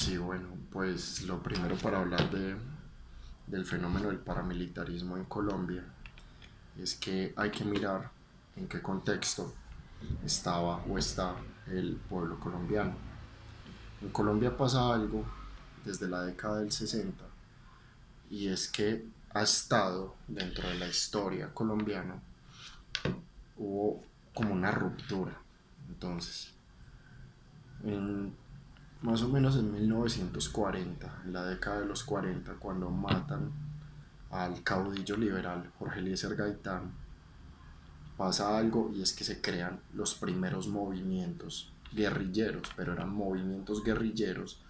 Sí, bueno, pues lo primero para hablar del fenómeno del paramilitarismo en Colombia es que hay que mirar en qué contexto estaba o está el pueblo colombiano. En Colombia pasa algo desde la década del 60 y es que ha estado dentro de la historia colombiana, hubo como una ruptura. Entonces, en más o menos en 1940, en la década de los 40, cuando matan al caudillo liberal Jorge Eliezer Gaitán, pasa algo y es que se crean los primeros movimientos guerrilleros, pero eran movimientos guerrilleros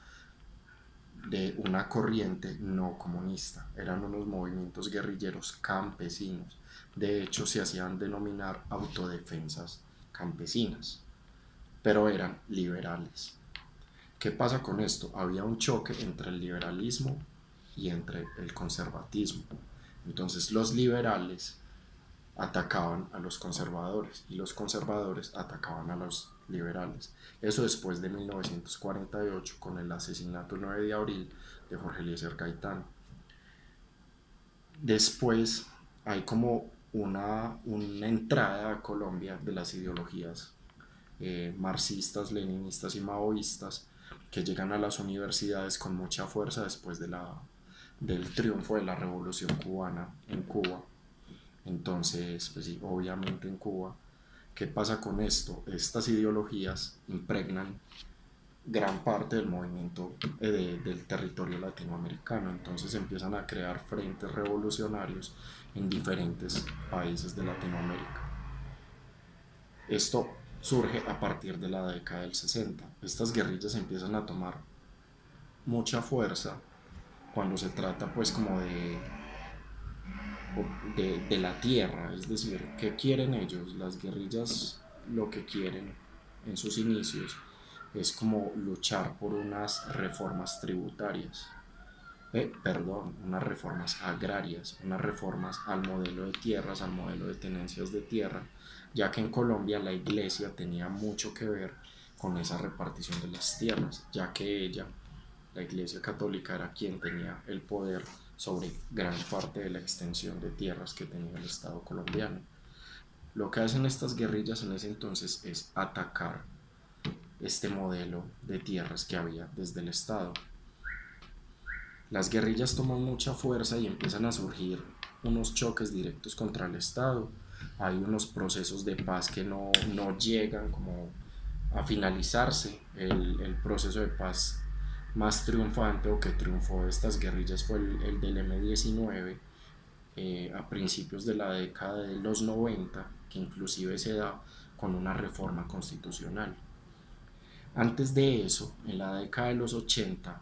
de una corriente no comunista, eran unos movimientos guerrilleros campesinos. De hecho, se hacían denominar autodefensas campesinas, pero eran liberales. ¿Qué pasa con esto? Había un choque entre el liberalismo y entre el conservatismo. Entonces los liberales atacaban a los conservadores y los conservadores atacaban a los liberales. Eso después de 1948 con el asesinato el 9 de abril de Jorge Eliezer Gaitán. Después hay como una entrada a Colombia de las ideologías marxistas, leninistas y maoístas que llegan a las universidades con mucha fuerza después del triunfo de la revolución cubana en Cuba. Entonces, pues sí, obviamente en Cuba, ¿qué pasa con esto? Estas ideologías impregnan gran parte del movimiento del territorio latinoamericano. Entonces empiezan a crear frentes revolucionarios en diferentes países de Latinoamérica. Esto surge a partir de la década del 60. Estas guerrillas empiezan a tomar mucha fuerza cuando se trata pues como de la tierra, es decir, ¿qué quieren ellos? Las guerrillas lo que quieren en sus inicios es como luchar por unas reformas tributarias, perdón, unas reformas agrarias, unas reformas al modelo de tierras, al modelo de tenencias de tierra, ya que en Colombia la iglesia tenía mucho que ver con esa repartición de las tierras, ya que ella, la iglesia católica, era quien tenía el poder sobre gran parte de la extensión de tierras que tenía el Estado colombiano. Lo que hacen estas guerrillas en ese entonces es atacar este modelo de tierras que había desde el Estado. Las guerrillas toman mucha fuerza y empiezan a surgir unos choques directos contra el Estado. Hay unos procesos de paz que no llegan como a finalizarse. El proceso de paz más triunfante o que triunfó de estas guerrillas fue el del M-19 a principios de la década de los 90, que inclusive se da con una reforma constitucional. Antes de eso, en la década de los 80,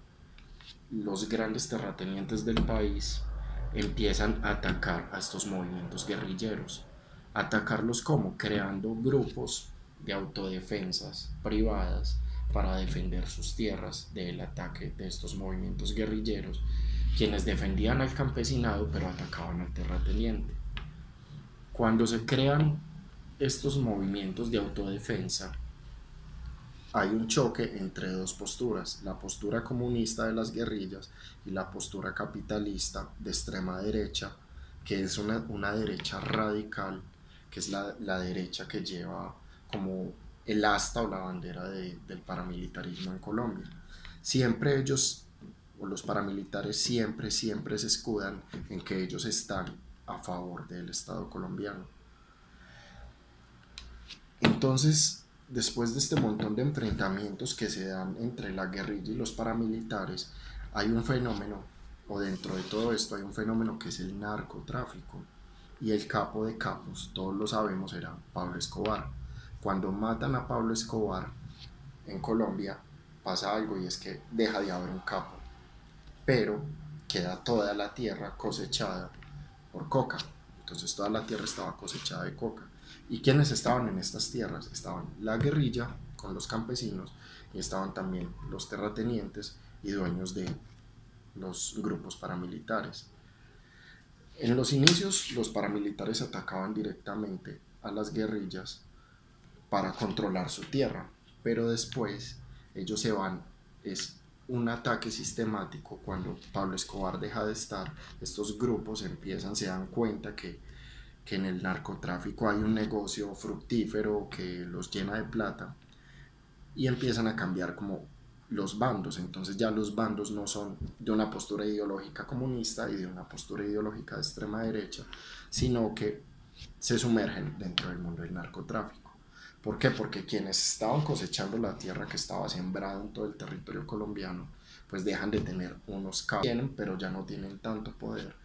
los grandes terratenientes del país empiezan a atacar a estos movimientos guerrilleros. ¿Atacarlos como? Creando grupos de autodefensas privadas para defender sus tierras del ataque de estos movimientos guerrilleros, quienes defendían al campesinado pero atacaban al terrateniente. Cuando se crean estos movimientos de autodefensa, hay un choque entre dos posturas, la postura comunista de las guerrillas y la postura capitalista de extrema derecha, que es una derecha radical, que es la derecha que lleva como el asta o la bandera del paramilitarismo en Colombia. Siempre ellos, o los paramilitares, siempre se escudan en que ellos están a favor del Estado colombiano. Entonces, después de este montón de enfrentamientos que se dan entre la guerrilla y los paramilitares, hay un fenómeno, o dentro de todo esto hay un fenómeno que es el narcotráfico. Y el capo de capos, todos lo sabemos, era Pablo Escobar. Cuando matan a Pablo Escobar en Colombia, pasa algo y es que deja de haber un capo, pero queda toda la tierra cosechada por coca. Entonces toda la tierra estaba cosechada de coca. ¿Y quiénes estaban en estas tierras? Estaban la guerrilla con los campesinos y estaban también los terratenientes y dueños de los grupos paramilitares. En los inicios los paramilitares atacaban directamente a las guerrillas para controlar su tierra, pero después ellos se van es un ataque sistemático. Cuando Pablo Escobar deja de estar, estos grupos se dan cuenta que en el narcotráfico hay un negocio fructífero que los llena de plata, y empiezan a cambiar como los bandos. Entonces ya los bandos no son de una postura ideológica comunista y de una postura ideológica de extrema derecha, sino que se sumergen dentro del mundo del narcotráfico. ¿Por qué? Porque quienes estaban cosechando la tierra que estaba sembrada en todo el territorio colombiano, pues dejan de tener unos cabos, tienen, pero ya no tienen tanto poder.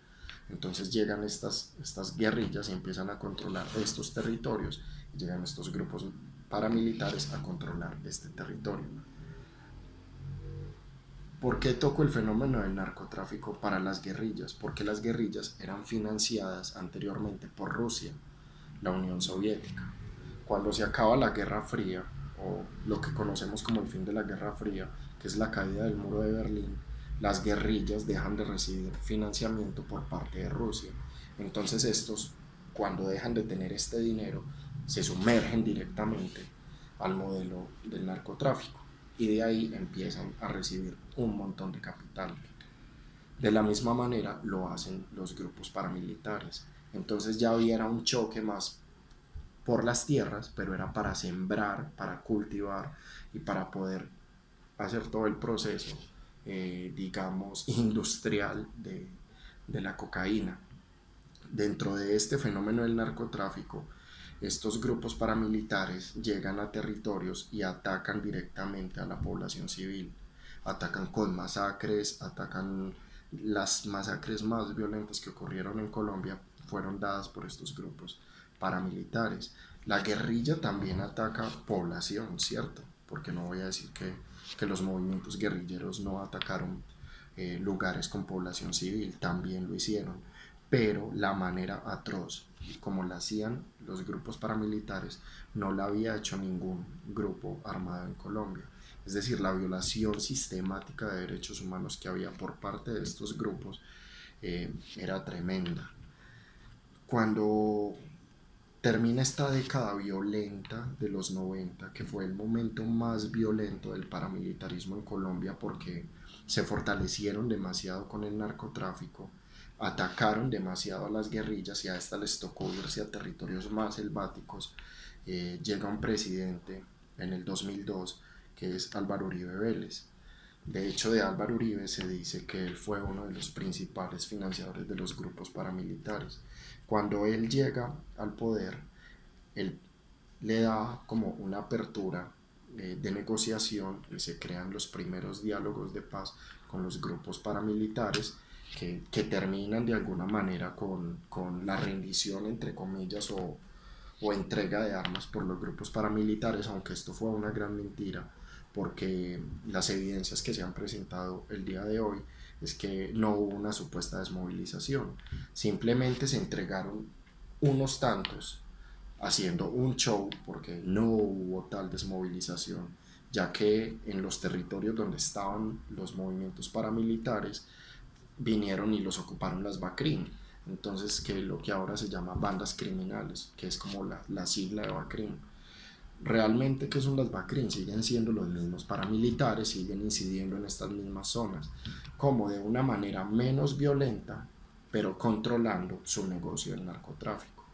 Entonces llegan estas guerrillas y empiezan a controlar estos territorios, y llegan estos grupos paramilitares a controlar este territorio. ¿Por qué toco el fenómeno del narcotráfico para las guerrillas? Porque las guerrillas eran financiadas anteriormente por Rusia, la Unión Soviética. Cuando se acaba la Guerra Fría, o lo que conocemos como el fin de la Guerra Fría, que es la caída del muro de Berlín, las guerrillas dejan de recibir financiamiento por parte de Rusia. Entonces estos, cuando dejan de tener este dinero, se sumergen directamente al modelo del narcotráfico, y de ahí empiezan a recibir un montón de capital. De la misma manera lo hacen los grupos paramilitares. Entonces ya había un choque más por las tierras, pero era para sembrar, para cultivar y para poder hacer todo el proceso, digamos, industrial de la cocaína. Dentro de este fenómeno del narcotráfico, estos grupos paramilitares llegan a territorios y atacan directamente a la población civil. Atacan con masacres, atacan. Las masacres más violentas que ocurrieron en Colombia fueron dadas por estos grupos paramilitares. La guerrilla también ataca población, ¿cierto? Porque no voy a decir que los movimientos guerrilleros no atacaron lugares con población civil, también lo hicieron, pero la manera atroz como la hacían los grupos paramilitares no la había hecho ningún grupo armado en Colombia. Es decir, la violación sistemática de derechos humanos que había por parte de estos grupos era tremenda. Cuando termina esta década violenta de los 90, que fue el momento más violento del paramilitarismo en Colombia, porque se fortalecieron demasiado con el narcotráfico, atacaron demasiado a las guerrillas y a estas les tocó irse a territorios más selváticos. Llega un presidente en el 2002 que es Álvaro Uribe Vélez. De hecho, de Álvaro Uribe se dice que él fue uno de los principales financiadores de los grupos paramilitares. Cuando él llega al poder, él le da como una apertura de negociación y se crean los primeros diálogos de paz con los grupos paramilitares que terminan de alguna manera con la rendición, entre comillas, o entrega de armas por los grupos paramilitares, aunque esto fue una gran mentira, porque las evidencias que se han presentado el día de hoy es que no hubo una supuesta desmovilización, simplemente se entregaron unos tantos haciendo un show, porque no hubo tal desmovilización, ya que en los territorios donde estaban los movimientos paramilitares vinieron y los ocuparon las BACRIM. Entonces, que lo que ahora se llama bandas criminales, que es como la sigla de BACRIM. Realmente, ¿qué son las BACRIM? Siguen siendo los mismos paramilitares, siguen incidiendo en estas mismas zonas, como de una manera menos violenta, pero controlando su negocio del narcotráfico.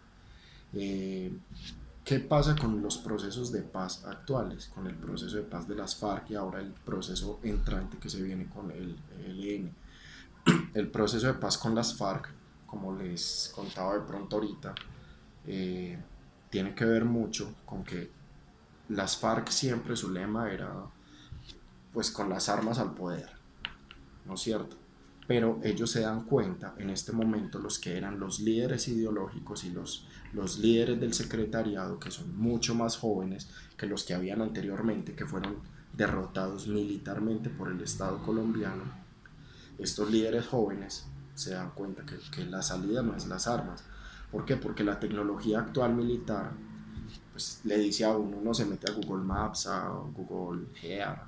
¿Qué pasa con los procesos de paz actuales? Con el proceso de paz de las FARC y ahora el proceso entrante que se viene con el ELN. El proceso de paz con las FARC, como les contaba de pronto ahorita, eh, tiene que ver mucho con que las FARC siempre su lema era pues con las armas al poder, ¿no es cierto? Pero ellos se dan cuenta en este momento, los que eran los líderes ideológicos y los líderes del secretariado, que son mucho más jóvenes que los que habían anteriormente, que fueron derrotados militarmente por el Estado colombiano. Estos líderes jóvenes se dan cuenta que la salida no es las armas. ¿Por qué? Porque la tecnología actual militar pues, le dice a uno se mete a Google Maps, a Google Earth,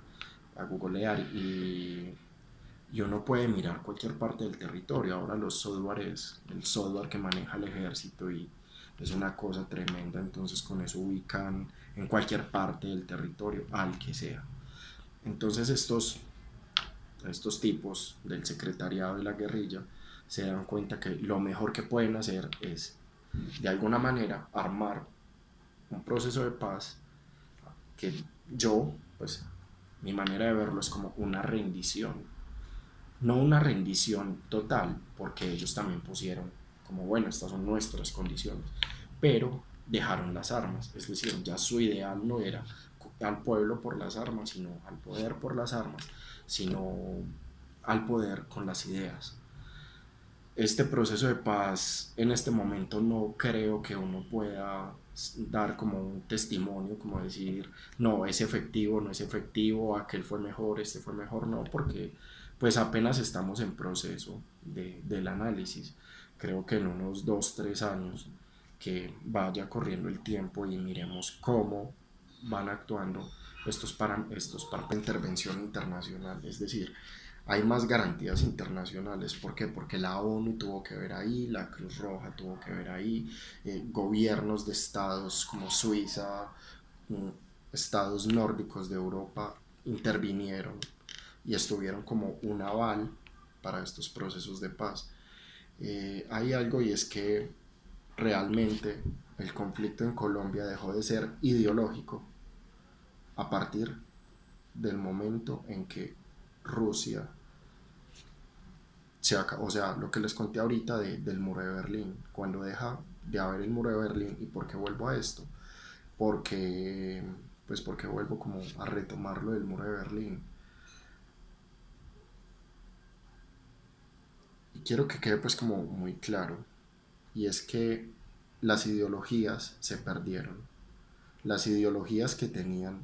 a Google Earth y uno puede mirar cualquier parte del territorio. Ahora los softwares, el software que maneja el ejército y es una cosa tremenda, entonces con eso ubican en cualquier parte del territorio al que sea. Entonces estos estos tipos del secretariado de la guerrilla se dan cuenta que lo mejor que pueden hacer es, de alguna manera, armar un proceso de paz que yo, pues, mi manera de verlo es como una rendición. No una rendición total, porque ellos también pusieron como, bueno, estas son nuestras condiciones, pero dejaron las armas, es decir, ya su ideal no era al pueblo por las armas, sino al poder por las armas, sino al poder con las ideas. Este proceso de paz en este momento no creo que uno pueda dar como un testimonio, como decir, no, es efectivo, no es efectivo, aquel fue mejor, este fue mejor, no, porque pues apenas estamos en proceso del análisis. Creo que en unos 2, 3 años que vaya corriendo el tiempo y miremos cómo van actuando estos para intervención internacional, es decir, hay más garantías internacionales. ¿Por qué? Porque la ONU tuvo que ver ahí, la Cruz Roja tuvo que ver ahí, gobiernos de estados como Suiza, mm, estados nórdicos de Europa intervinieron y estuvieron como un aval para estos procesos de paz. Hay algo y es que realmente el conflicto en Colombia dejó de ser ideológico a partir del momento en que Rusia o sea, lo que les conté ahorita del muro de Berlín, cuando deja de haber el muro de Berlín. ¿Y por qué vuelvo a esto? Porque, pues porque vuelvo como a retomarlo del muro de Berlín. Y quiero que quede pues como muy claro, y es que las ideologías se perdieron. Las ideologías que tenían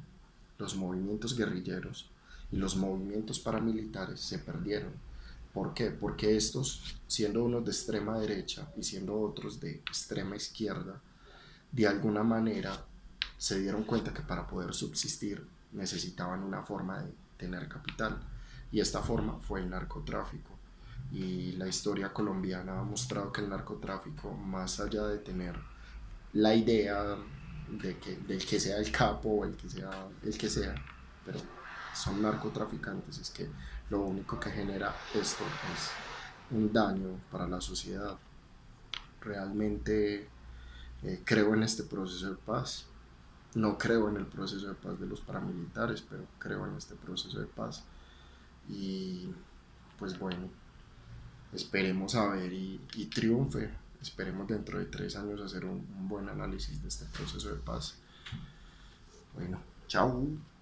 los movimientos guerrilleros y los movimientos paramilitares se perdieron. ¿Por qué? Porque estos, siendo unos de extrema derecha y siendo otros de extrema izquierda, de alguna manera se dieron cuenta que para poder subsistir necesitaban una forma de tener capital, y esta forma fue el narcotráfico. Y la historia colombiana ha mostrado que el narcotráfico, más allá de tener la idea del que sea el capo o el que sea, pero son narcotraficantes, es que lo único que genera esto es un daño para la sociedad. Realmente creo en este proceso de paz. No creo en el proceso de paz de los paramilitares, pero creo en este proceso de paz. Y pues bueno, esperemos a ver y triunfe. Esperemos dentro de 3 años hacer un buen análisis de este proceso de paz. Bueno, chao.